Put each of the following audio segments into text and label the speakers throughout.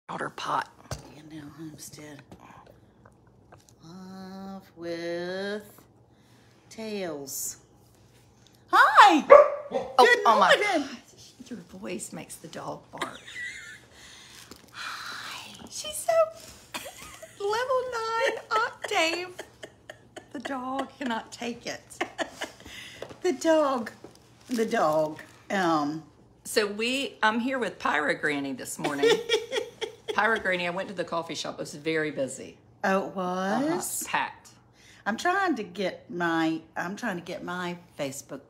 Speaker 1: Outer pot.
Speaker 2: And now Homestead. Love with tails. Hi! Good morning!
Speaker 1: Your voice makes the dog bark. Hi. She's so level 9 octave. The dog cannot take it.
Speaker 2: The dog.
Speaker 1: So I'm here with Pyro Granny this morning. Pyro Granny, I went to the coffee shop. It was very busy.
Speaker 2: Oh, it was?
Speaker 1: Packed.
Speaker 2: I'm trying to get my Facebook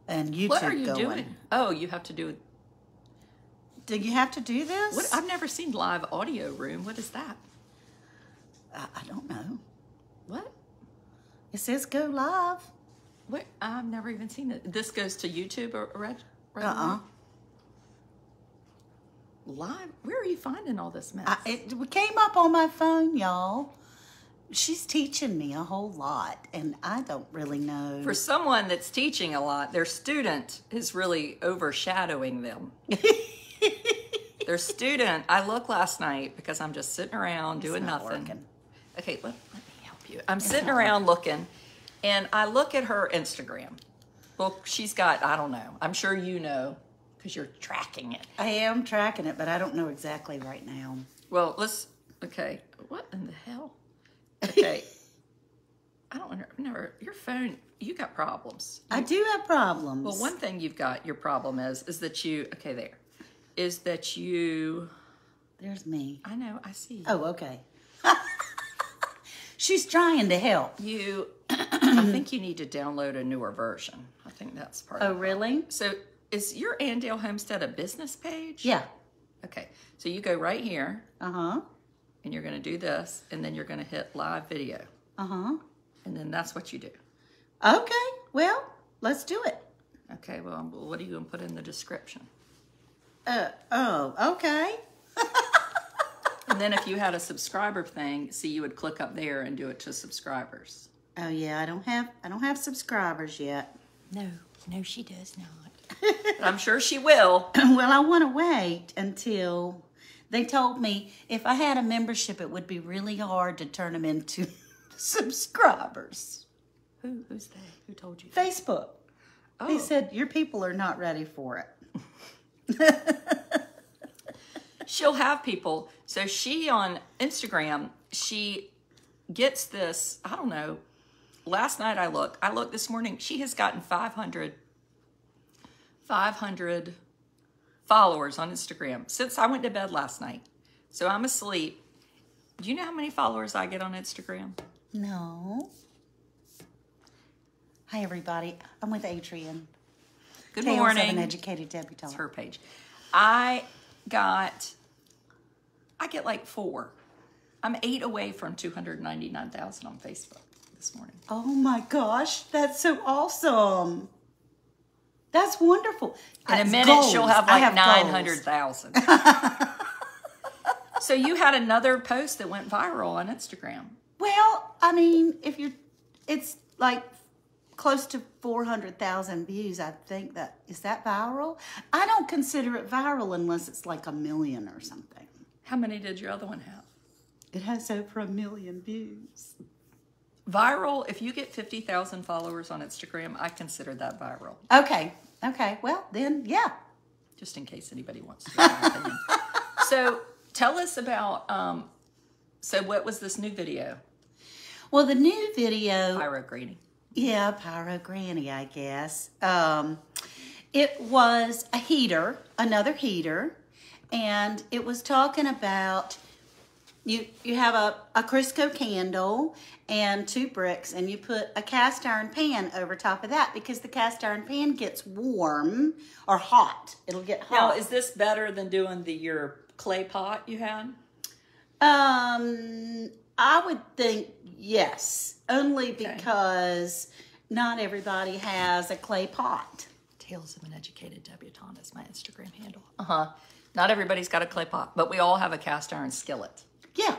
Speaker 2: and YouTube
Speaker 1: What are you
Speaker 2: going.
Speaker 1: doing? Oh, you have to do.
Speaker 2: Do you have to do this?
Speaker 1: What? I've never seen live audio room. What is that?
Speaker 2: I don't know.
Speaker 1: What?
Speaker 2: It says go live.
Speaker 1: What? I've never even seen it. This goes to YouTube or right? Live? Where are you finding all this mess?
Speaker 2: It came up on my phone, y'all. She's teaching me a whole lot, and I don't really know.
Speaker 1: For someone that's teaching a lot, their student is really overshadowing them. Their student, I looked last night because I'm just sitting around doing nothing.
Speaker 2: Working.
Speaker 1: Okay, let me help you. I'm sitting around looking, and I look at her Instagram. Well, she's got, I don't know. I'm sure you know because you're tracking it.
Speaker 2: I am tracking it, but I don't know exactly right now.
Speaker 1: Well, okay. What in the hell? Okay. I don't know. Your phone, you got problems.
Speaker 2: I do have problems.
Speaker 1: Well, one thing you've got, your problem is that you,
Speaker 2: There's me.
Speaker 1: I know, I see you.
Speaker 2: Oh, okay. She's trying to help.
Speaker 1: I think you need to download a newer version. I think that's part of it.
Speaker 2: Oh, really?
Speaker 1: So is your Ann Dale Homestead a business page?
Speaker 2: Yeah.
Speaker 1: Okay. So you go right here.
Speaker 2: Uh-huh.
Speaker 1: And you're going to do this, and then you're going to hit live video.
Speaker 2: Uh-huh.
Speaker 1: And then that's what you do.
Speaker 2: Okay. Well, let's do it.
Speaker 1: Okay. Well, what are you going to put in the description?
Speaker 2: Okay.
Speaker 1: And then if you had a subscriber thing, see, you would click up there and do it to subscribers.
Speaker 2: Oh yeah, I don't have subscribers yet.
Speaker 1: No, she does not. I'm sure she will.
Speaker 2: Well, I want to wait until they told me if I had a membership, it would be really hard to turn them into subscribers.
Speaker 1: Who's they? Who told you that?
Speaker 2: Facebook.
Speaker 1: Oh.
Speaker 2: They said your people are not ready for it.
Speaker 1: She'll have people. So she on Instagram, she gets this, I don't know. Last night I looked this morning, she has gotten 500 followers on Instagram since I went to bed last night. So I'm asleep. Do you know how many followers I get on Instagram?
Speaker 2: No. Hi, everybody. I'm with Adrian.
Speaker 1: Good
Speaker 2: Tales
Speaker 1: morning.
Speaker 2: of an Educated Debutante.
Speaker 1: It's her page. I get like 4. I'm 8 away from 299,000 on Facebook this morning.
Speaker 2: Oh my gosh, that's so awesome. That's wonderful.
Speaker 1: In a minute,
Speaker 2: goals.
Speaker 1: she'll have like 900,000. So you had another post that went viral on Instagram.
Speaker 2: Well, I mean, it's like close to 400,000 views. I think is that viral? I don't consider it viral unless it's like 1 million or something.
Speaker 1: How many did your other one have?
Speaker 2: It has over 1 million views.
Speaker 1: Viral, if you get 50,000 followers on Instagram, I consider that viral.
Speaker 2: Okay. Well, then, yeah.
Speaker 1: Just in case anybody wants to know my opinion. So tell us about, so what was this new video?
Speaker 2: Well, the new video...
Speaker 1: Pyro Granny.
Speaker 2: Yeah, Pyro Granny, I guess. It was a heater, another heater, and it was talking about you have a Crisco candle and 2 bricks, and you put a cast iron pan over top of that because the cast iron pan gets warm or hot. It'll get hot.
Speaker 1: Now, is this better than doing your clay pot you had?
Speaker 2: I would think yes, only because not everybody has a clay pot.
Speaker 1: Tales of an Educated Debutante is my Instagram handle. Not everybody's got a clay pot, but we all have a cast iron skillet.
Speaker 2: Yeah,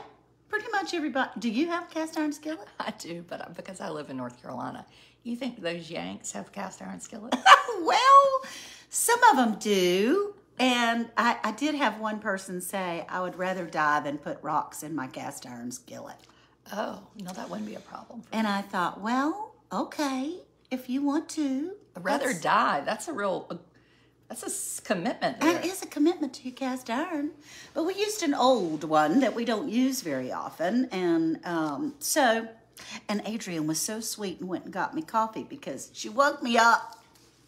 Speaker 2: pretty much everybody. Do you have a cast iron skillet?
Speaker 1: I do, but because I live in North Carolina. You think those Yanks have cast iron skillets?
Speaker 2: Well, some of them do. And I did have one person say, I would rather die than put rocks in my cast iron skillet.
Speaker 1: Oh, no, that wouldn't be a problem.
Speaker 2: And I thought, well, okay, if you want to.
Speaker 1: I'd rather die. That's a commitment there.
Speaker 2: It is a commitment to your cast iron. But we used an old one that we don't use very often. And and Adrian was so sweet and went and got me coffee because she woke me up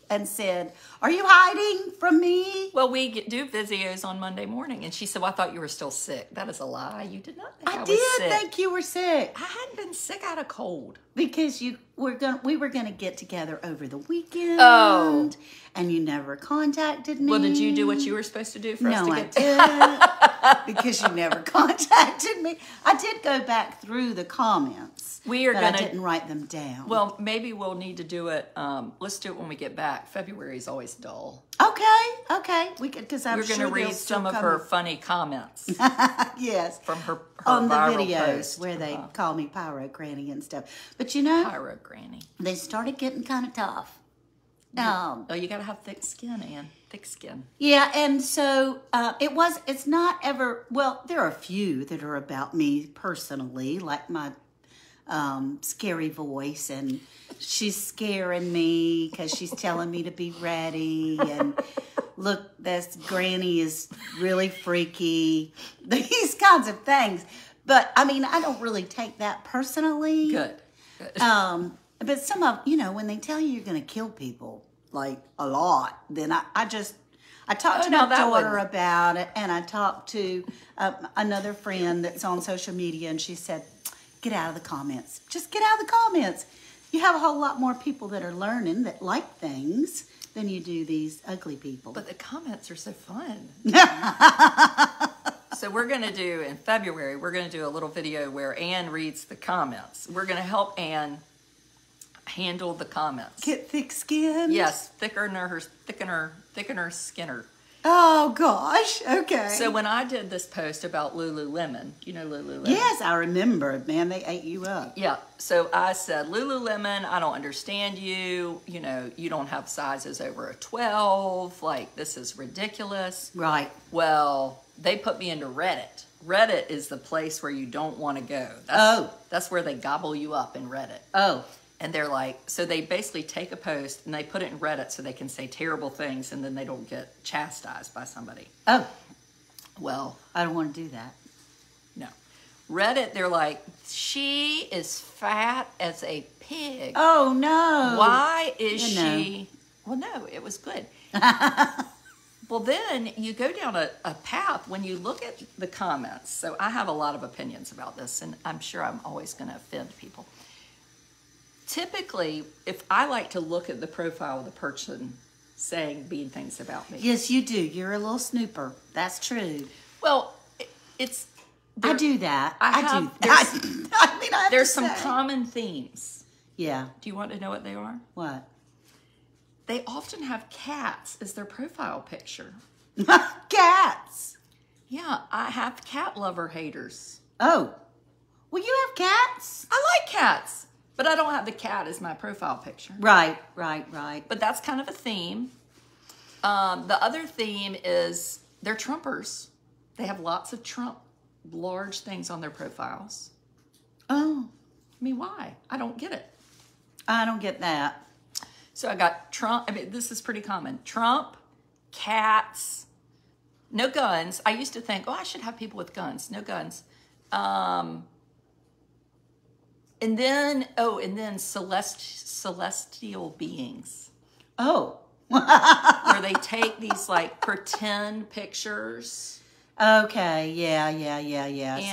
Speaker 2: and said, are you hiding from me?
Speaker 1: Well, we do videos on Monday morning, and she said, well, I thought you were still sick. That is a lie. You did not think I was sick.
Speaker 2: Think you were sick.
Speaker 1: I hadn't been sick. I had a cold.
Speaker 2: Because we were gonna get together over the weekend.
Speaker 1: Oh.
Speaker 2: And you never contacted me.
Speaker 1: Well, did you do what you were supposed to do for us to get
Speaker 2: I didn't. Because you never contacted me. I did go back through the comments. I didn't write them down.
Speaker 1: Well, maybe we'll need to do it. Let's do it when we get back. February is always dull.
Speaker 2: Okay. We could, because I'm
Speaker 1: We're
Speaker 2: sure
Speaker 1: going to read some of her funny comments.
Speaker 2: Yes.
Speaker 1: From her
Speaker 2: on the
Speaker 1: viral
Speaker 2: videos
Speaker 1: post.
Speaker 2: where they call me Pyro Granny and stuff. But you know,
Speaker 1: Pyro Granny.
Speaker 2: they started getting kind of tough.
Speaker 1: Oh, you got to have thick skin, Ann. Thick skin.
Speaker 2: Yeah, and so it's not ever, well, there are a few that are about me personally, like my scary voice, and she's scaring me because she's telling me to be ready, and look, this granny is really freaky, these kinds of things. But, I mean, I don't really take that personally.
Speaker 1: Good.
Speaker 2: But some of, when they tell you you're going to kill people, like a lot, then I talked to my daughter about it, and I talked to another friend that's on social media, and she said, get out of the comments. Just get out of the comments. You have a whole lot more people that are learning that like things than you do these ugly people.
Speaker 1: But the comments are so fun. So we're going to do, in February, we're going to do a little video where Ann reads the comments. We're going to help Ann handle the comments.
Speaker 2: Get thick skin?
Speaker 1: Yes, thicker skinner.
Speaker 2: Oh, gosh. Okay.
Speaker 1: So when I did this post about Lululemon, you know Lululemon?
Speaker 2: Yes, I remember. Man, they ate you up.
Speaker 1: Yeah. So I said, Lululemon, I don't understand you. You don't have sizes over a 12. Like, this is ridiculous.
Speaker 2: Right.
Speaker 1: Well, they put me into Reddit. Reddit is the place where you don't want to go. That's where they gobble you up in Reddit.
Speaker 2: Oh.
Speaker 1: And they're like, so they basically take a post and they put it in Reddit so they can say terrible things and then they don't get chastised by somebody.
Speaker 2: Oh.
Speaker 1: Well.
Speaker 2: I don't want to do that.
Speaker 1: No. Reddit, they're like, she is fat as a pig.
Speaker 2: Oh, no.
Speaker 1: Why is she? Well, no, it was good. Well, then you go down a path when you look at the comments. So I have a lot of opinions about this, and I'm sure I'm always going to offend people. Typically, if I like to look at the profile of the person saying mean things about me.
Speaker 2: Yes, you do. You're a little snooper. That's true.
Speaker 1: Well,
Speaker 2: I do that.
Speaker 1: There's some common themes.
Speaker 2: Yeah.
Speaker 1: Do you want to know what they are?
Speaker 2: What?
Speaker 1: They often have cats as their profile picture.
Speaker 2: Cats.
Speaker 1: Yeah, I have cat lover haters.
Speaker 2: Oh. Well, you have cats?
Speaker 1: I like cats, but I don't have the cat as my profile picture.
Speaker 2: Right.
Speaker 1: But that's kind of a theme. The other theme is they're Trumpers. They have lots of Trump large things on their profiles.
Speaker 2: Oh.
Speaker 1: I mean, why? I don't get it.
Speaker 2: I don't get that.
Speaker 1: So I got Trump. I mean, this is pretty common. Trump, cats, no guns. I used to think, I should have people with guns. No guns. And then celestial beings.
Speaker 2: Oh.
Speaker 1: Where they take these like pretend pictures.
Speaker 2: Okay, yeah.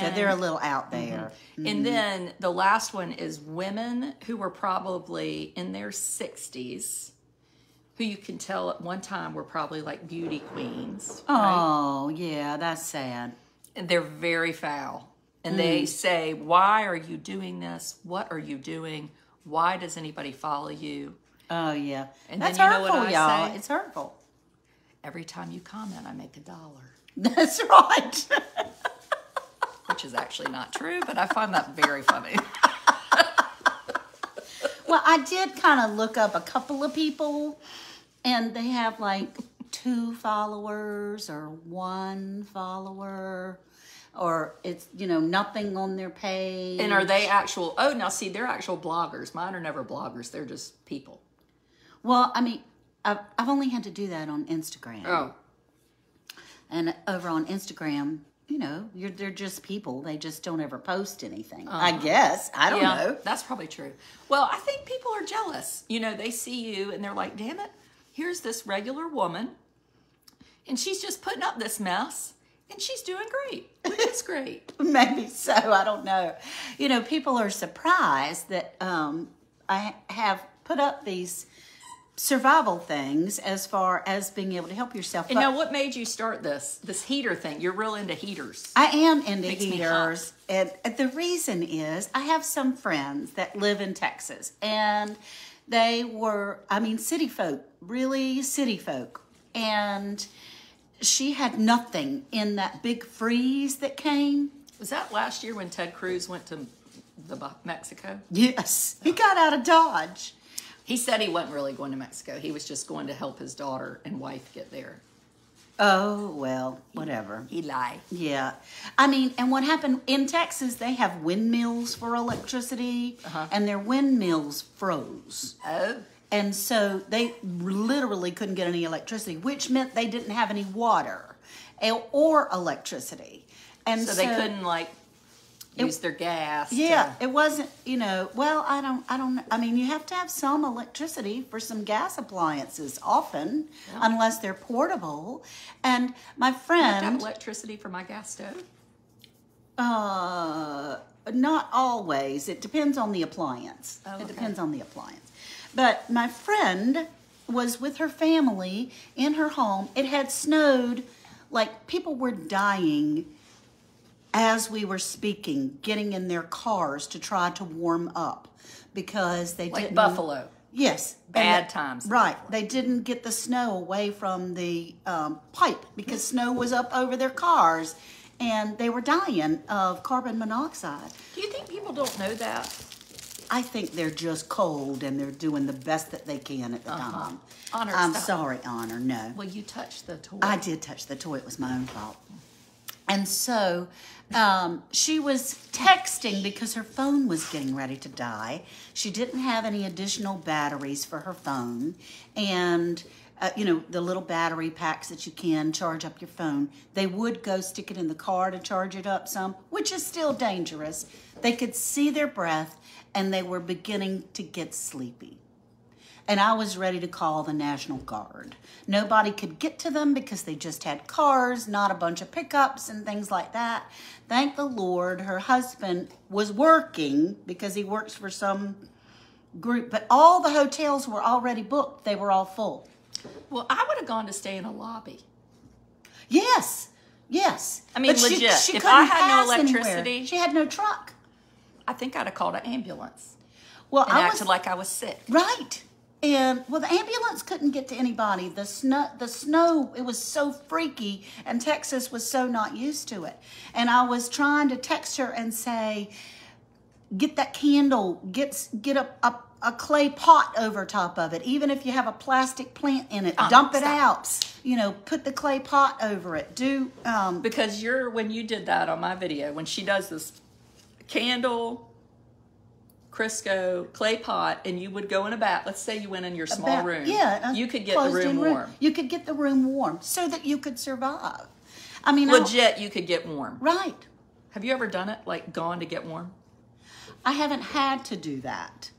Speaker 2: So they're a little out there.
Speaker 1: Mm-hmm. And then the last one is women who were probably in their 60s, who you can tell at one time were probably like beauty queens.
Speaker 2: Oh,
Speaker 1: right?
Speaker 2: Yeah, that's sad.
Speaker 1: And they're very foul. And they say, why are you doing this? What are you doing? Why does anybody follow you?
Speaker 2: Oh, yeah.
Speaker 1: And
Speaker 2: that's
Speaker 1: then
Speaker 2: hurtful, y'all.
Speaker 1: Say?
Speaker 2: It's hurtful.
Speaker 1: Every time you comment, I make $1.
Speaker 2: That's right.
Speaker 1: Which is actually not true, but I find that very funny.
Speaker 2: Well, I did kind of look up a couple of people, and they have like 2 followers or 1 follower, or it's, nothing on their page.
Speaker 1: And are they actual, now see, they're actual bloggers. Mine are never bloggers. They're just people.
Speaker 2: Well, I mean, I've only had to do that on Instagram.
Speaker 1: Oh.
Speaker 2: And over on Instagram, they're just people. They just don't ever post anything. I guess. I don't know.
Speaker 1: That's probably true. Well, I think people are jealous. They see you and they're like, damn it, here's this regular woman and she's just putting up this mess and she's doing great. It's great.
Speaker 2: Maybe so. I don't know. People are surprised that I have put up these survival things as far as being able to help yourself.
Speaker 1: And now, what made you start this heater thing? You're real into heaters.
Speaker 2: I am into heaters, and the reason is I have some friends that live in Texas, and they were, city folk, really city folk, and she had nothing in that big freeze that came.
Speaker 1: Was that last year when Ted Cruz went to Mexico?
Speaker 2: Yes, he got out of Dodge.
Speaker 1: He said he wasn't really going to Mexico. He was just going to help his daughter and wife get there.
Speaker 2: Oh, well, whatever.
Speaker 1: He lied.
Speaker 2: Yeah. And what happened in Texas, they have windmills for electricity, and their windmills froze.
Speaker 1: Oh.
Speaker 2: And so they literally couldn't get any electricity, which meant they didn't have any water or electricity. And
Speaker 1: so they couldn't, use their gas.
Speaker 2: Yeah, it wasn't, well, I don't know. You have to have some electricity for some gas appliances often, unless they're portable. And my friend...
Speaker 1: You have to have electricity for my gas stove?
Speaker 2: Not always. It depends on the appliance.
Speaker 1: Oh, okay.
Speaker 2: It depends on the appliance. But my friend was with her family in her home. It had snowed, people were dying as we were speaking, getting in their cars to try to warm up because they didn't...
Speaker 1: Buffalo.
Speaker 2: Yes.
Speaker 1: Bad times.
Speaker 2: Right. They didn't get the snow away from the pipe because snow was up over their cars and they were dying of carbon monoxide.
Speaker 1: Do you think people don't know that?
Speaker 2: I think they're just cold and they're doing the best that they can at the time.
Speaker 1: Honor,
Speaker 2: I'm
Speaker 1: stop.
Speaker 2: sorry, Honor, no.
Speaker 1: Well, you touched the toy.
Speaker 2: I did touch the toy. It was my own fault. And so she was texting because her phone was getting ready to die. She didn't have any additional batteries for her phone. And, the little battery packs that you can charge up your phone, they would go stick it in the car to charge it up some, which is still dangerous. They could see their breath and they were beginning to get sleepy. And I was ready to call the National Guard. Nobody could get to them because they just had cars, not a bunch of pickups and things like that. Thank the Lord, her husband was working because he works for some group, but all the hotels were already booked. They were all full.
Speaker 1: Well, I would have gone to stay in a lobby.
Speaker 2: Yes.
Speaker 1: But legit,
Speaker 2: she
Speaker 1: if I
Speaker 2: couldn't
Speaker 1: had no
Speaker 2: pass
Speaker 1: electricity,
Speaker 2: anywhere. She had no truck.
Speaker 1: I think I'd have called an ambulance.
Speaker 2: Well,
Speaker 1: and acted like I was sick.
Speaker 2: Right. And, the ambulance couldn't get to anybody. The snow, it was so freaky, and Texas was so not used to it. And I was trying to text her and say, get that candle, get a clay pot over top of it. Even if you have a plastic plant in it, dump it out. Put the clay pot over it.
Speaker 1: Because when you did that on my video, when she does this candle, Crisco, clay pot, and you would go in a bath. Let's say you went in your small room.
Speaker 2: Yeah.
Speaker 1: You could get the room warm.
Speaker 2: You could get the room warm so that you could survive.
Speaker 1: Legit, you could get warm.
Speaker 2: Right.
Speaker 1: Have you ever done it, gone to get warm?
Speaker 2: I haven't had to do that,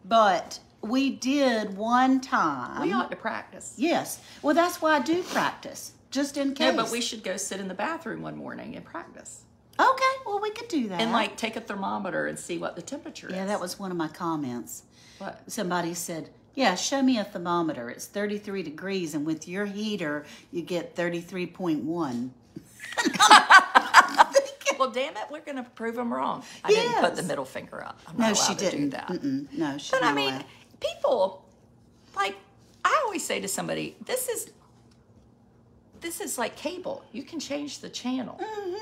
Speaker 2: but we did one time.
Speaker 1: We ought to practice.
Speaker 2: Yes. Well, that's why I do practice, just in case.
Speaker 1: No, but we should go sit in the bathroom one morning and practice.
Speaker 2: Okay, well, we could do that.
Speaker 1: And take a thermometer and see what the temperature is.
Speaker 2: Yeah, that was one of my comments.
Speaker 1: What?
Speaker 2: Somebody said, yeah, show me a thermometer. It's 33 degrees, and with your heater, you get 33.1.
Speaker 1: Well, damn it, we're going to prove them wrong. I didn't put the middle finger up. I'm not allowed to do that.
Speaker 2: No, she
Speaker 1: didn't.
Speaker 2: But I
Speaker 1: people, I always say to somebody, this is like cable. You can change the channel.
Speaker 2: Mm-hmm.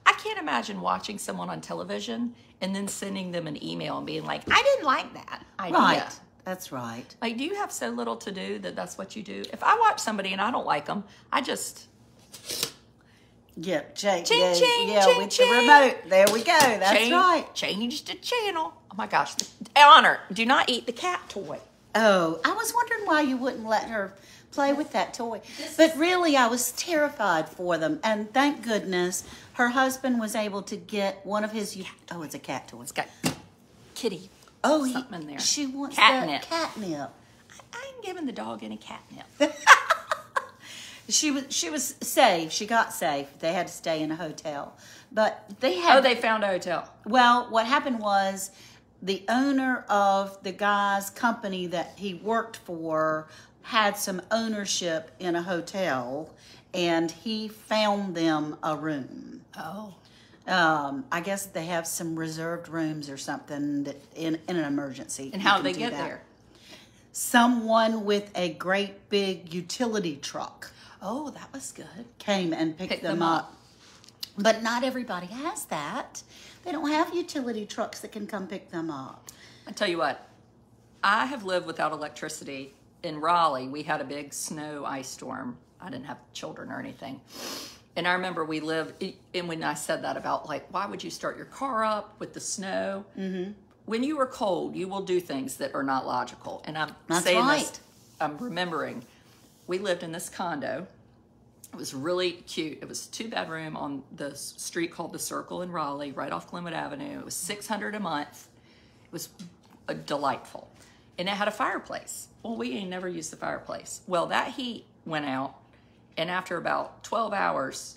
Speaker 1: I can't imagine watching someone on television and then sending them an email and being like, I didn't like that idea.
Speaker 2: Right. That's right.
Speaker 1: Like, do you have so little to do that that's what you do? If I watch somebody and I don't like them, I just...
Speaker 2: Yeah,
Speaker 1: ching,
Speaker 2: with
Speaker 1: ching.
Speaker 2: the remote. There we go. That's right.
Speaker 1: Change the channel. Oh my gosh. Honor, do not eat the cat toy.
Speaker 2: Oh, I was wondering why you wouldn't let her play with that toy. But really, I was terrified for them. And thank goodness her husband was able to get one of his... Oh, it's a cat toy.
Speaker 1: It's got kitty.
Speaker 2: Oh,
Speaker 1: something in there.
Speaker 2: She wants
Speaker 1: catnip.
Speaker 2: Catnip.
Speaker 1: I ain't giving the dog any catnip.
Speaker 2: She was safe. She got safe. They had to stay in a hotel. But they had...
Speaker 1: Oh, they found a hotel.
Speaker 2: Well, what happened was the owner of the guy's company that he worked for had some ownership in a hotel, and he found them a room.
Speaker 1: Oh.
Speaker 2: I guess they have some reserved rooms or something that in an emergency.
Speaker 1: And how did they get there?
Speaker 2: Someone with a great big utility truck.
Speaker 1: Oh, that was good.
Speaker 2: Came and picked them up. But not everybody has that. They don't have utility trucks that can come pick them up.
Speaker 1: I tell you what, I have lived without electricity. In Raleigh, we had a big snow ice storm. I didn't have children or anything. And I remember we lived, and when I said that about, like, why would you start your car up with the snow? Mm-hmm. When you are cold, you will do things that are not logical. And
Speaker 2: That's right.
Speaker 1: this, I'm remembering, we lived in this condo. It was really cute. It was a 2-bedroom on the street called The Circle in Raleigh, right off Glenwood Avenue. It was $600 a month. It was delightful. And it had a fireplace. Well, we ain't never used the fireplace. Well, that heat went out, and after about 12 hours,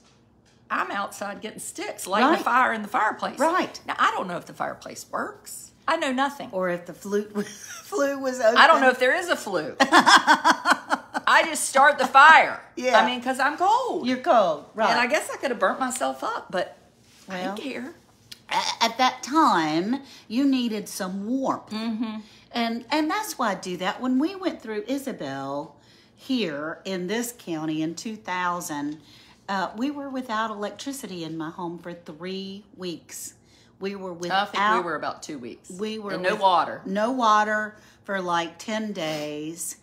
Speaker 1: I'm outside getting sticks, lighting a fire in the fireplace.
Speaker 2: Right.
Speaker 1: Now, I don't know if the fireplace works. I know nothing.
Speaker 2: Or if the flue was open.
Speaker 1: I don't know if there is a flue. I just start the fire.
Speaker 2: Yeah.
Speaker 1: I mean, because I'm cold.
Speaker 2: You're cold, right.
Speaker 1: And I guess I could have burnt myself up, but I didn't care.
Speaker 2: At that time, you needed some warmth. Mm-hmm. And that's why I do that. When we went through Isabel here in this county in 2000, we were without electricity in my home for 3 weeks. We were without...
Speaker 1: I think we were about 2 weeks.
Speaker 2: We were
Speaker 1: and no water.
Speaker 2: No water for like 10 days.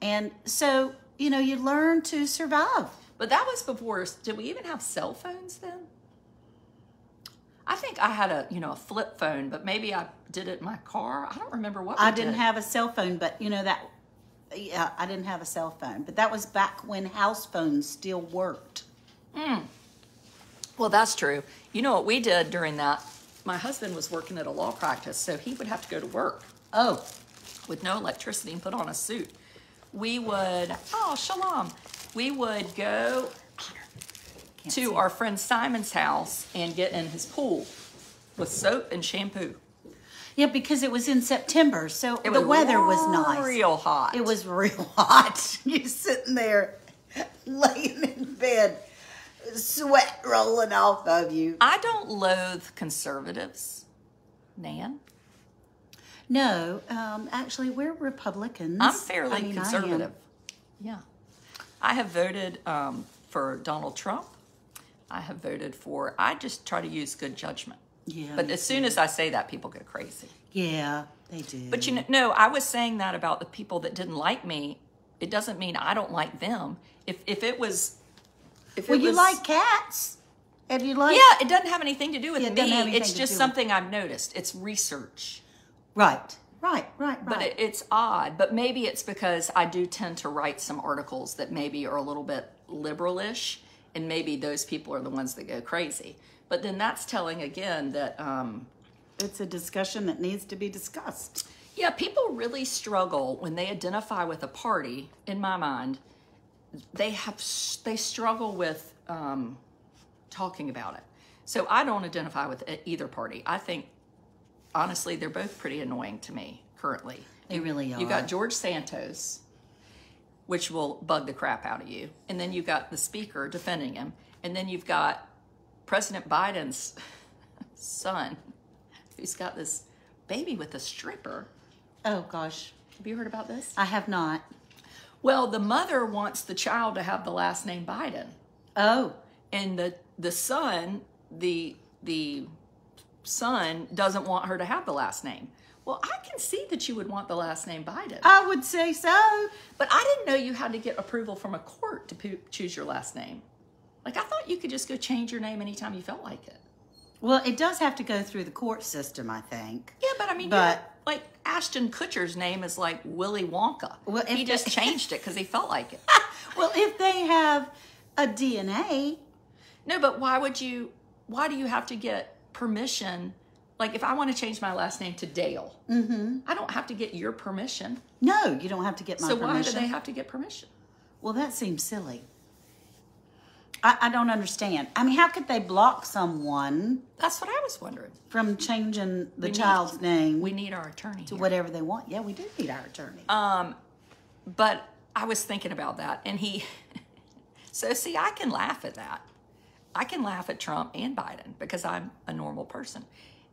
Speaker 2: And so, you know, you learn to survive.
Speaker 1: But that was before, did we even have cell phones then? I think I had a flip phone, but maybe I did it in my car. I don't remember what we
Speaker 2: I didn't have a cell phone, but I didn't have a cell phone. But that was back when house phones still worked.
Speaker 1: Well, that's true. You know what we did during that? My husband was working at a law practice, so he would have to go to work.
Speaker 2: Oh.
Speaker 1: With no electricity and put on a suit. We would, shalom. We would go to our friend Simon's house and get in his pool with soap and shampoo.
Speaker 2: Yeah, because it was in September, so the weather was nice.
Speaker 1: Real hot.
Speaker 2: It was real hot. You're sitting there laying in bed, sweat rolling off of you.
Speaker 1: I don't loathe conservatives, Nan.
Speaker 2: No, actually, we're Republicans.
Speaker 1: I'm fairly conservative. Yeah. I have voted for Donald Trump. I have voted for, I just try to use good judgment.
Speaker 2: Yeah.
Speaker 1: But as soon as I say that, people go crazy.
Speaker 2: Yeah, they do.
Speaker 1: But no, I was saying that about the people that didn't like me. It doesn't mean I don't like them. If it was...
Speaker 2: you like cats. And you like...
Speaker 1: Yeah, it doesn't have anything to do with me. It's just
Speaker 2: do
Speaker 1: something I've noticed. It's research.
Speaker 2: Right.
Speaker 1: But it's odd. But maybe it's because I do tend to write some articles that maybe are a little bit liberal-ish, and maybe those people are the ones that go crazy. But then that's telling again that...
Speaker 2: it's a discussion that needs to be discussed.
Speaker 1: Yeah, people really struggle when they identify with a party, in my mind. They struggle with talking about it. So I don't identify with either party. I think, honestly, they're both pretty annoying to me currently.
Speaker 2: They really are.
Speaker 1: You got George Santos, which will bug the crap out of you. And then you've got the speaker defending him. And then you've got President Biden's son, who's got this baby with a stripper.
Speaker 2: Oh, gosh.
Speaker 1: Have you heard about this?
Speaker 2: I have not.
Speaker 1: Well, the mother wants the child to have the last name Biden.
Speaker 2: Oh.
Speaker 1: And the son, the son doesn't want her to have the last name. Well, I can see that you would want the last name Biden.
Speaker 2: I would say so.
Speaker 1: But I didn't know you had to get approval from a court to choose your last name. Like, I thought you could just go change your name anytime you felt like it.
Speaker 2: Well, it does have to go through the court system, I think.
Speaker 1: Yeah, but I mean, like Ashton Kutcher's name is like Willy Wonka. Well, he just changed it because he felt like it.
Speaker 2: Well, if they have a DNA.
Speaker 1: No, but why do you have to get permission? Like, if I want to change my last name to Dale, I don't have to get your permission.
Speaker 2: No, you don't have to get my permission.
Speaker 1: So why do they have to get permission?
Speaker 2: Well, that seems silly. I don't understand. I mean, how could they block someone?
Speaker 1: That's what I was wondering.
Speaker 2: From changing the child's name.
Speaker 1: We need our attorney
Speaker 2: to whatever they want. Yeah, we do need our attorney.
Speaker 1: But I was thinking about that, and so see, I can laugh at that. I can laugh at Trump and Biden because I'm a normal person.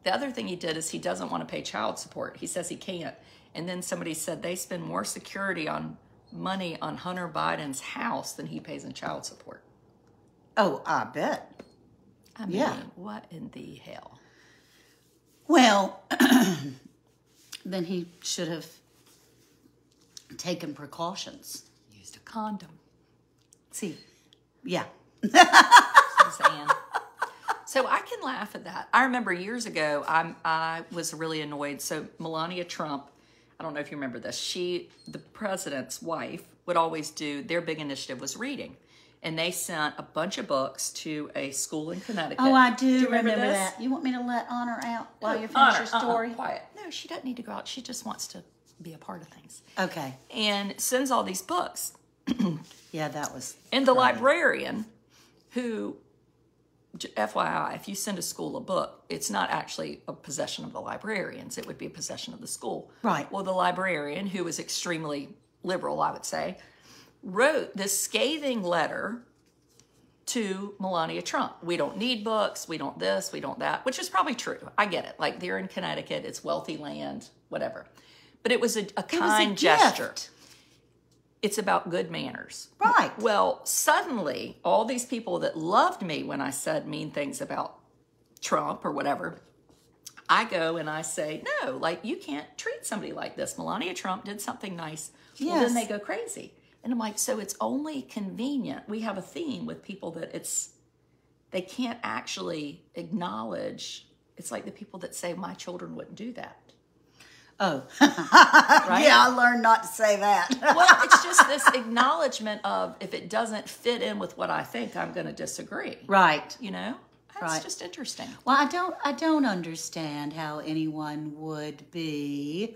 Speaker 1: The other thing he did is he doesn't want to pay child support. He says he can't. And then somebody said they spend more security on money on Hunter Biden's house than he pays in child support.
Speaker 2: Oh, I bet.
Speaker 1: I mean, what in the hell?
Speaker 2: Well, then he should have taken precautions.
Speaker 1: Used a condom.
Speaker 2: See, yeah.
Speaker 1: Suzanne. So I can laugh at that. I remember years ago, I was really annoyed. So Melania Trump, I don't know if you remember this, the president's wife, would always do, their big initiative was reading. And they sent a bunch of books to a school in Connecticut.
Speaker 2: Oh, I do remember that. You want me to let Honor out while you finish your story?
Speaker 1: Quiet. No, she doesn't need to go out. She just wants to be a part of things.
Speaker 2: Okay.
Speaker 1: And sends all these books.
Speaker 2: Yeah, that was...
Speaker 1: And the librarian who, FYI, if you send a school a book, it's not actually a possession of the librarians. It would be a possession of the school.
Speaker 2: Right.
Speaker 1: Well, the librarian, who was extremely liberal, I would say, wrote this scathing letter to Melania Trump. We don't need books. We don't this. We don't that, which is probably true. I get it. Like, they're in Connecticut. It's wealthy land, whatever. But it was a kind gesture. It's about good manners.
Speaker 2: Right.
Speaker 1: Well, suddenly, all these people that loved me when I said mean things about Trump or whatever, I go and I say, no, like, you can't treat somebody like this. Melania Trump did something nice. Yes. Well, then they go crazy. And I'm like, so it's only convenient. We have a theme with people that they can't actually acknowledge. It's like the people that say, my children wouldn't do that.
Speaker 2: Oh,
Speaker 1: right?
Speaker 2: Yeah, I learned not to say that.
Speaker 1: Well, it's just this acknowledgement of, if it doesn't fit in with what I think, I'm going to disagree.
Speaker 2: Right.
Speaker 1: You know? That's just interesting.
Speaker 2: Well, I don't understand how anyone would be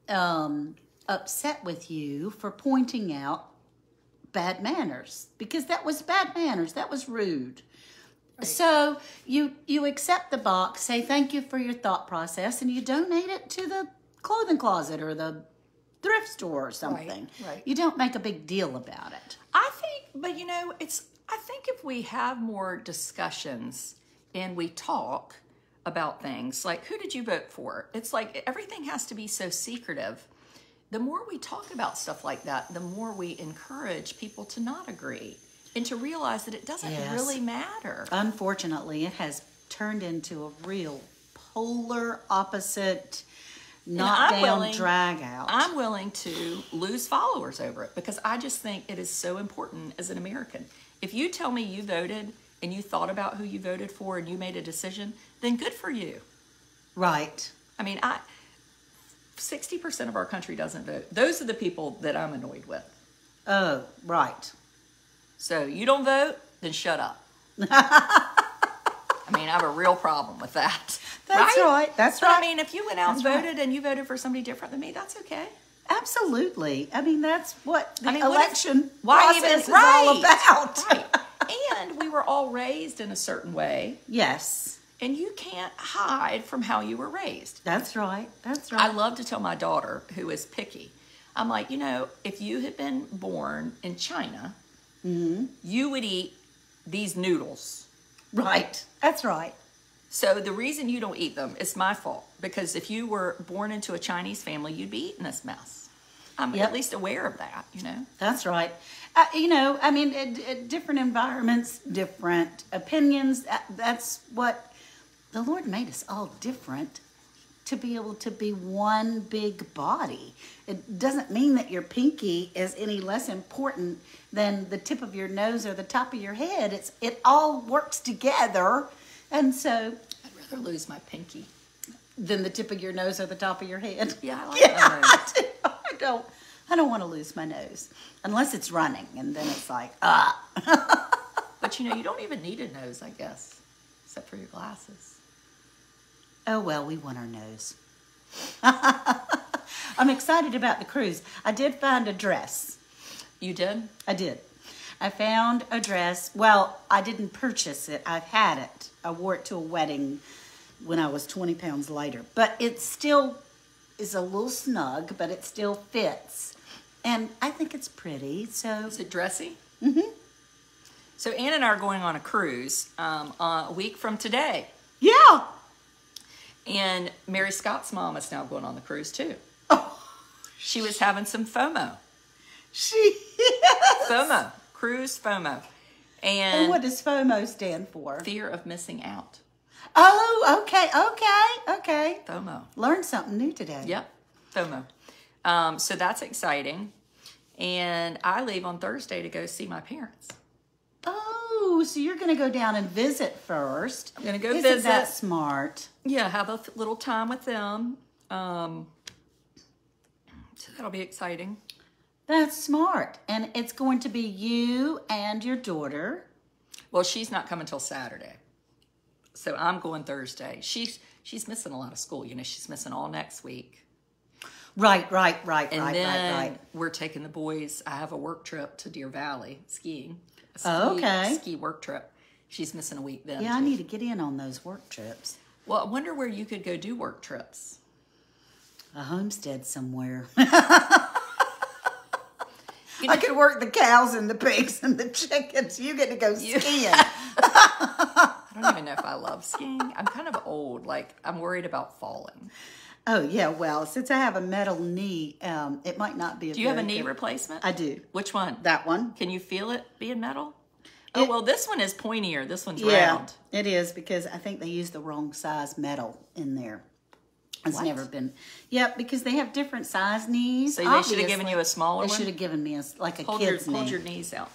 Speaker 2: upset with you for pointing out bad manners, because that was bad manners. That was rude. Right. So you accept the box, say thank you for your thought process, and you donate it to the clothing closet or the thrift store or something.
Speaker 1: Right.
Speaker 2: You don't make a big deal about it.
Speaker 1: I think, but you know, I think if we have more discussions and we talk about things like, who did you vote for? It's like everything has to be so secretive. The more we talk about stuff like that, the more we encourage people to not agree and to realize that it doesn't really matter.
Speaker 2: Unfortunately, it has turned into a real polar opposite knockdown, drag out.
Speaker 1: I'm willing to lose followers over it because I just think it is so important as an American. If you tell me you voted and you thought about who you voted for and you made a decision, then good for you.
Speaker 2: Right.
Speaker 1: I mean, 60% of our country doesn't vote. Those are the people that I'm annoyed with.
Speaker 2: Oh, right.
Speaker 1: So you don't vote, then shut up. I mean, I have a real problem with that.
Speaker 2: That's right. That's right.
Speaker 1: I mean, if you went out and voted and you voted for somebody different than me, that's okay.
Speaker 2: Absolutely. I mean, that's what the election process is
Speaker 1: right,
Speaker 2: all about.
Speaker 1: Right. And we were all raised in a certain way.
Speaker 2: Yes.
Speaker 1: And you can't hide from how you were raised.
Speaker 2: That's right. That's right.
Speaker 1: I love to tell my daughter, who is picky, I'm like, you know, if you had been born in China, you would eat these noodles.
Speaker 2: Right. That's right.
Speaker 1: So the reason you don't eat them is my fault. Because if you were born into a Chinese family, you'd be eating this mess. I'm at least aware of that, you know.
Speaker 2: That's right. You know, I mean, different environments, different opinions. That's what the Lord made us all different. to be able to be one big body. It doesn't mean that your pinky is any less important than the tip of your nose or the top of your head. It all works together. And so
Speaker 1: I'd rather lose my pinky
Speaker 2: than the tip of your nose or the top of your head.
Speaker 1: Yeah, I like my nose.
Speaker 2: I don't want to lose my nose unless it's running, and then it's like,
Speaker 1: But you don't even need a nose, I guess, except for your glasses.
Speaker 2: Oh, well, we want our nose. I'm excited about the cruise. I did find a dress.
Speaker 1: You did?
Speaker 2: I did. I found a dress. Well, I didn't purchase it. I've had it. I wore it to a wedding when I was 20 pounds lighter. But it still is a little snug, but it still fits. And I think it's pretty. So
Speaker 1: Is it dressy?
Speaker 2: Mm-hmm.
Speaker 1: So Ann and I are going on a cruise a week from today.
Speaker 2: Yeah.
Speaker 1: And Mary Scott's mom is now going on the cruise too.
Speaker 2: Oh,
Speaker 1: She was having some FOMO.
Speaker 2: she is.
Speaker 1: FOMO. Cruise FOMO.
Speaker 2: And what does FOMO stand for?
Speaker 1: Fear of missing out.
Speaker 2: Oh, okay.
Speaker 1: FOMO.
Speaker 2: Learned something new today.
Speaker 1: Yep. FOMO. So that's exciting. And I leave on Thursday to go see my parents.
Speaker 2: Oh, so you're going to go down and visit first.
Speaker 1: I'm going to go
Speaker 2: Isn't
Speaker 1: visit.
Speaker 2: that smart?
Speaker 1: Yeah, have a little time with them. So that'll be exciting.
Speaker 2: That's smart. And it's going to be you and your daughter.
Speaker 1: Well, she's not coming till Saturday. So I'm going Thursday. She's missing a lot of school. She's missing all next week.
Speaker 2: Right.
Speaker 1: And then we're taking the boys. I have a work trip to Deer Valley skiing. Ski work trip. She's missing a week then.
Speaker 2: Yeah, I need to get in on those work trips.
Speaker 1: Well, I wonder where you could go do work trips.
Speaker 2: A homestead somewhere. I could work the cows and the pigs and the chickens. You get to go skiing.
Speaker 1: I don't even know if I love skiing. I'm kind of old. I'm worried about falling.
Speaker 2: Oh, yeah. Well, since I have a metal knee, it might not be.
Speaker 1: Do you have a knee replacement?
Speaker 2: I do.
Speaker 1: Which one?
Speaker 2: That one.
Speaker 1: Can you feel it being metal? Oh, well, this one is pointier. This one's round.
Speaker 2: It is, because I think they used the wrong size metal in there. It's never been. Yep, because they have different size knees.
Speaker 1: So they should have given you a smaller one?
Speaker 2: They should have given me a kid's knee.
Speaker 1: Hold your knees out.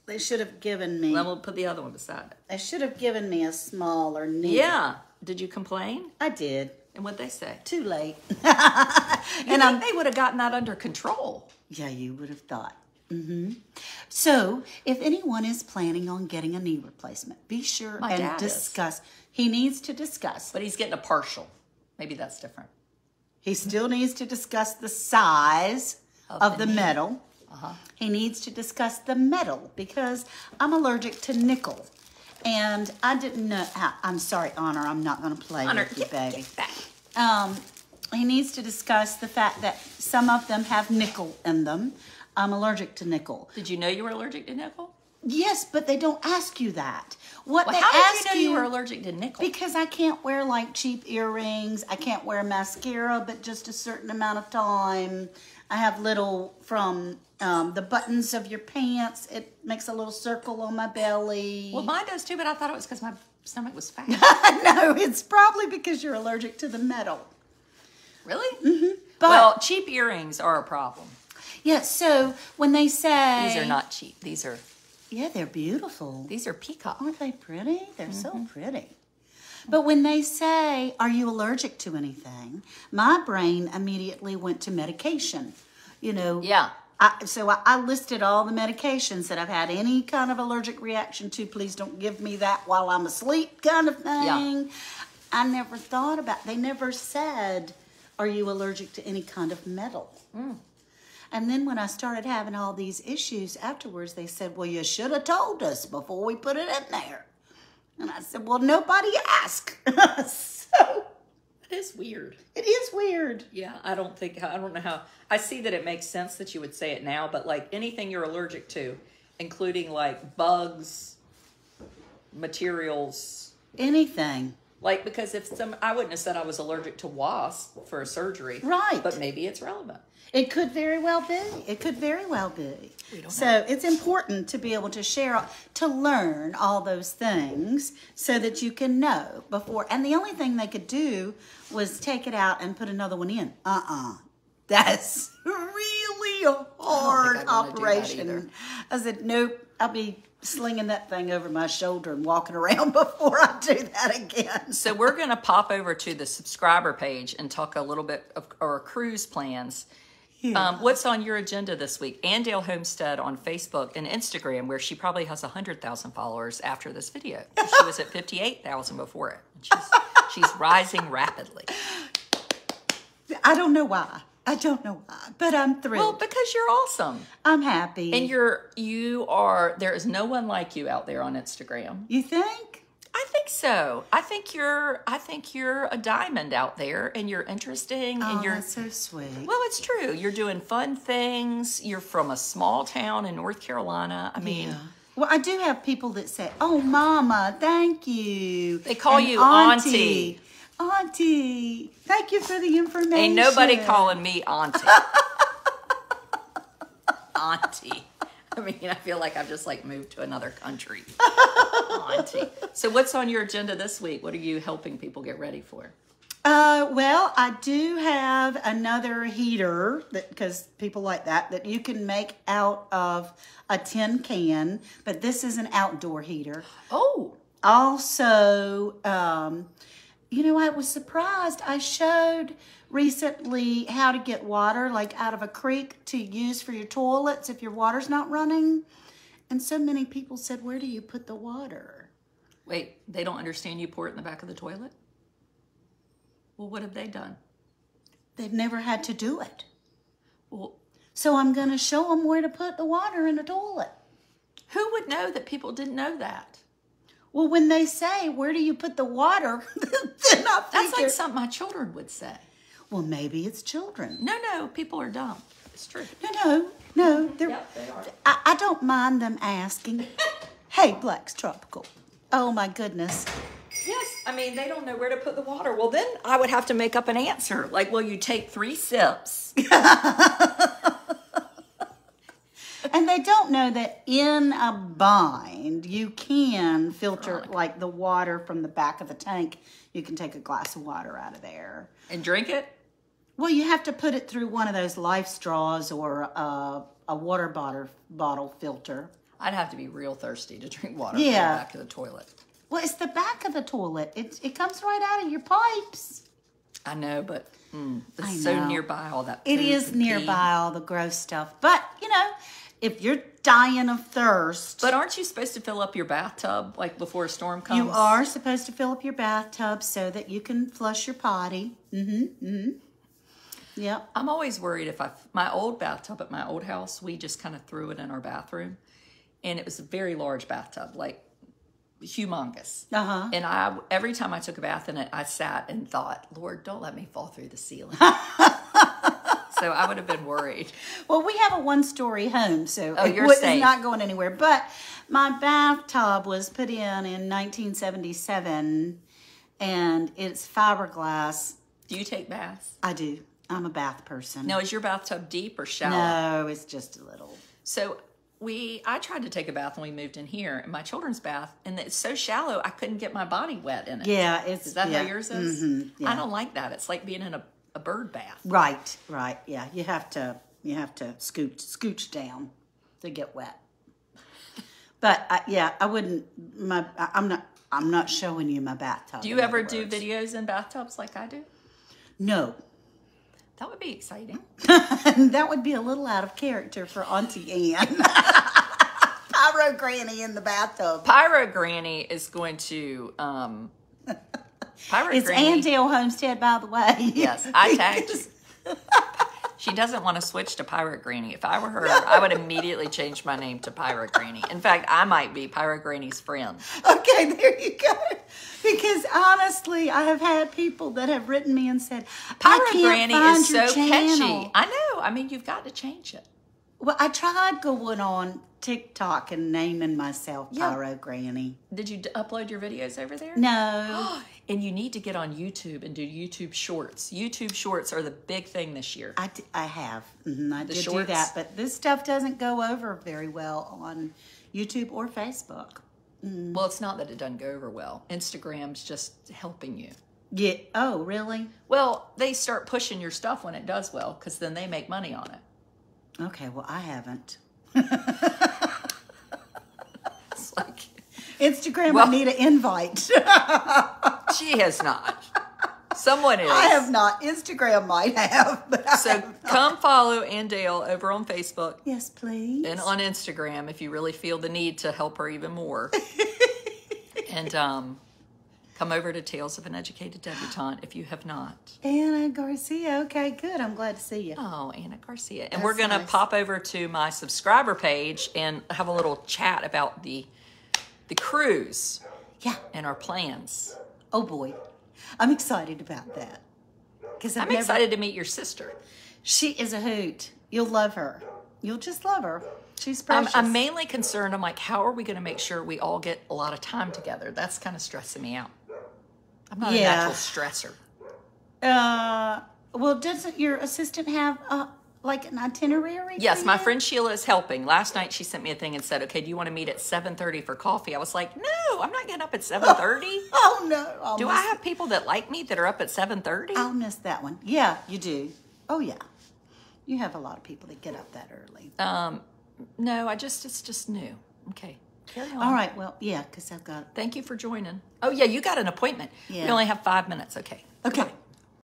Speaker 2: They should have given me.
Speaker 1: Then we'll put the other one beside it.
Speaker 2: They should have given me a smaller knee.
Speaker 1: Yeah. Did you complain?
Speaker 2: I did.
Speaker 1: And what'd they say?
Speaker 2: Too late.
Speaker 1: And they would have gotten that under control.
Speaker 2: Yeah, you would have thought. Mm-hmm. So, if anyone is planning on getting a knee replacement, be sure and discuss. He needs to discuss.
Speaker 1: But he's getting a partial. Maybe that's different.
Speaker 2: He still needs to discuss the size of the metal. He needs to discuss the metal, because I'm allergic to nickel. And I didn't know. I'm sorry, Honor. I'm not going to play with you, baby.
Speaker 1: Get back.
Speaker 2: He needs to discuss the fact that some of them have nickel in them. I'm allergic to nickel.
Speaker 1: Did you know you were allergic to nickel?
Speaker 2: Yes, but they don't ask you that.
Speaker 1: How did you know you were allergic to nickel?
Speaker 2: Because I can't wear cheap earrings. I can't wear mascara, but just a certain amount of time. I have little from the buttons of your pants. It makes a little circle on my belly.
Speaker 1: Well, mine does too, but I thought it was because my stomach was fat.
Speaker 2: No, it's probably because you're allergic to the metal.
Speaker 1: Really?
Speaker 2: Mm-hmm.
Speaker 1: Well, cheap earrings are a problem.
Speaker 2: Yeah, so when they say...
Speaker 1: These are not cheap. These are...
Speaker 2: Yeah, they're beautiful.
Speaker 1: These are peacock.
Speaker 2: Aren't they pretty? They're so pretty. But when they say, are you allergic to anything? My brain immediately went to medication.
Speaker 1: Yeah.
Speaker 2: So I listed all the medications that I've had any kind of allergic reaction to. Please don't give me that while I'm asleep kind of thing.
Speaker 1: Yeah.
Speaker 2: I never thought about... They never said, are you allergic to any kind of metal? And then when I started having all these issues afterwards, they said, well, you should have told us before we put it in there. And I said, well, nobody asked. So
Speaker 1: It is weird.
Speaker 2: it is weird.
Speaker 1: Yeah, I don't know how. I see that it makes sense that you would say it now, but anything you're allergic to, including bugs, materials.
Speaker 2: Anything.
Speaker 1: Like, because I wouldn't have said I was allergic to wasps for a surgery.
Speaker 2: Right.
Speaker 1: But maybe it's relevant.
Speaker 2: It could very well be. It could very well be.
Speaker 1: We don't
Speaker 2: so
Speaker 1: know.
Speaker 2: It's important to be able to share, to learn all those things so that you can know before. And the only thing they could do was take it out and put another one in. That's really a hard operation. I said, nope, I'll be slinging that thing over my shoulder and walking around before I do that again.
Speaker 1: So we're going to pop over to the subscriber page and talk a little bit of our cruise plans. Yeah. What's on your agenda this week? Ann Dale Homestead on Facebook and Instagram, where she probably has 100,000 followers after this video. She was at 58,000 before it. She's rising rapidly.
Speaker 2: I don't know why, but I'm thrilled.
Speaker 1: Well, because you're awesome.
Speaker 2: I'm happy.
Speaker 1: And there is no one like you out there on Instagram.
Speaker 2: You think?
Speaker 1: I think so. I think you're a diamond out there, and you're interesting.
Speaker 2: Oh,
Speaker 1: and you're
Speaker 2: that's so sweet.
Speaker 1: Well, it's true. You're doing fun things. You're from a small town in North Carolina. I mean,
Speaker 2: yeah. Well, I do have people that say, "Oh, Mama, thank you."
Speaker 1: They call you Auntie.
Speaker 2: Auntie, thank you for the information.
Speaker 1: Ain't nobody calling me Auntie. Auntie. I mean, I feel like I've just moved to another country. Auntie. So what's on your agenda this week? What are you helping people get ready for?
Speaker 2: Well, I do have another heater because people like that you can make out of a tin can, but this is an outdoor heater.
Speaker 1: Oh.
Speaker 2: Also, I was surprised. I showed recently how to get water out of a creek to use for your toilets if your water's not running. And so many people said, where do you put the water?
Speaker 1: Wait, they don't understand you pour it in the back of the toilet? Well, what have they done?
Speaker 2: They've never had to do it.
Speaker 1: Well,
Speaker 2: so I'm going to show them where to put the water in the toilet.
Speaker 1: Who would know that people didn't know that?
Speaker 2: Well, when they say, where do you put the water? Then I
Speaker 1: That's like something my children would say.
Speaker 2: Well, maybe it's children.
Speaker 1: No, people are dumb. It's true.
Speaker 2: No.
Speaker 1: Yep, they are.
Speaker 2: I don't mind them asking, hey, Black's Tropical. Oh, my goodness.
Speaker 1: Yes, I mean, they don't know where to put the water. Well, then I would have to make up an answer. Well, you take 3 sips.
Speaker 2: And they don't know that in a bind, you can filter the water from the back of the tank. You can take a glass of water out of there.
Speaker 1: And drink it?
Speaker 2: Well, you have to put it through one of those life straws or a water bottle filter.
Speaker 1: I'd have to be real thirsty to drink water from the back of the toilet.
Speaker 2: Well, it's the back of the toilet. It comes right out of your pipes.
Speaker 1: I know, but it's so nearby all that food.
Speaker 2: It is nearby all the gross stuff. But, if you're dying of thirst.
Speaker 1: But aren't you supposed to fill up your bathtub before a storm comes?
Speaker 2: You are supposed to fill up your bathtub so that you can flush your potty. Yep.
Speaker 1: I'm always worried my old bathtub at my old house, we just kind of threw it in our bathroom. And it was a very large bathtub, humongous. And every time I took a bath in it, I sat and thought, Lord, don't let me fall through the ceiling. So I would have been worried.
Speaker 2: Well, we have a 1-story home, so
Speaker 1: it's
Speaker 2: not going anywhere. But my bathtub was put in 1977, and it's fiberglass.
Speaker 1: Do you take baths?
Speaker 2: I do. I'm a bath person.
Speaker 1: Now, is your bathtub deep or shallow?
Speaker 2: No, it's just a little.
Speaker 1: So I tried to take a bath when we moved in here, in my children's bath, and it's so shallow I couldn't get my body wet in it.
Speaker 2: Yeah,
Speaker 1: is that how yours is?
Speaker 2: Mm-hmm, yeah.
Speaker 1: I don't like that. It's like being in a bird bath.
Speaker 2: Right. Yeah, you have to scooch down to get wet. But I wouldn't. I'm not showing you my bathtub.
Speaker 1: Do you ever do videos in bathtubs like I do?
Speaker 2: No.
Speaker 1: That would be exciting.
Speaker 2: That would be a little out of character for Auntie Ann. Pyro Granny in the bathtub.
Speaker 1: Pyro Granny is going to.
Speaker 2: It's Ann Dale Homestead, by the way.
Speaker 1: Yes, I tagged you. She doesn't want to switch to Pirate Granny. If I were her, I would immediately change my name to Pirate Granny. In fact, I might be Pirate Granny's friend.
Speaker 2: Okay, there you go. Because honestly, I have had people that have written me and said,
Speaker 1: Pirate Granny is so
Speaker 2: channel.
Speaker 1: catchy. I know. I mean, you've got to change it.
Speaker 2: Well, I tried going on TikTok and naming myself
Speaker 1: Yeah.
Speaker 2: Pyro Granny.
Speaker 1: Did you upload your videos over there?
Speaker 2: No.
Speaker 1: And you need to get on YouTube and do YouTube Shorts. YouTube Shorts are the big thing this year.
Speaker 2: I have. I did
Speaker 1: shorts?
Speaker 2: do that, but this stuff doesn't go over very well on YouTube or Facebook.
Speaker 1: Well, it's not that it doesn't go over well. Instagram's just helping you.
Speaker 2: Yeah. Oh, really?
Speaker 1: Well, they start pushing your stuff when it does well, because then they make money on it.
Speaker 2: Okay, well, I haven't.
Speaker 1: It's like,
Speaker 2: Instagram,
Speaker 1: Well-
Speaker 2: I need an invite.
Speaker 1: she has not. Someone is.
Speaker 2: I have not. Instagram might have, but I
Speaker 1: So
Speaker 2: have not.
Speaker 1: come follow Ann Dale over on Facebook
Speaker 2: Yes, please.
Speaker 1: and on Instagram if you really feel the need to help her even more. And come over to Tales of an Educated Debutante if you have not.
Speaker 2: Anna Garcia. Okay, good. I'm glad to see you.
Speaker 1: Oh, Anna Garcia. And
Speaker 2: That's
Speaker 1: we're going to
Speaker 2: nice.
Speaker 1: pop over to my subscriber page and have a little chat about the cruise
Speaker 2: Yeah.
Speaker 1: and our plans.
Speaker 2: Oh, boy. I'm excited about that. Because
Speaker 1: I'm excited to meet your sister.
Speaker 2: She is a hoot. You'll love her. You'll just love her. She's precious.
Speaker 1: I'm mainly concerned. I'm like, how are we going to make sure we all get a lot of time together? That's kind of stressing me out. I'm not a
Speaker 2: Yeah.
Speaker 1: natural stressor.
Speaker 2: Well, doesn't your assistant have like an itinerary?
Speaker 1: Yes,
Speaker 2: for
Speaker 1: my
Speaker 2: you?
Speaker 1: friend Sheila is helping. Last night she sent me a thing and said, okay, do you want to meet at 7:30 for coffee? I was like, no, I'm not getting up at 7:30.
Speaker 2: Oh no!
Speaker 1: Do I have people that like me that are up at 7:30?
Speaker 2: I'll miss that one. Yeah, you do. Oh yeah, you have a lot of people that get up that early.
Speaker 1: No, it's just new. Okay, carry on.
Speaker 2: All right. Well, yeah, because I've got.
Speaker 1: Thank you for joining. Oh, yeah, you got an appointment.
Speaker 2: Yeah.
Speaker 1: We only have 5 minutes. Okay.
Speaker 2: Okay.
Speaker 1: Goodbye.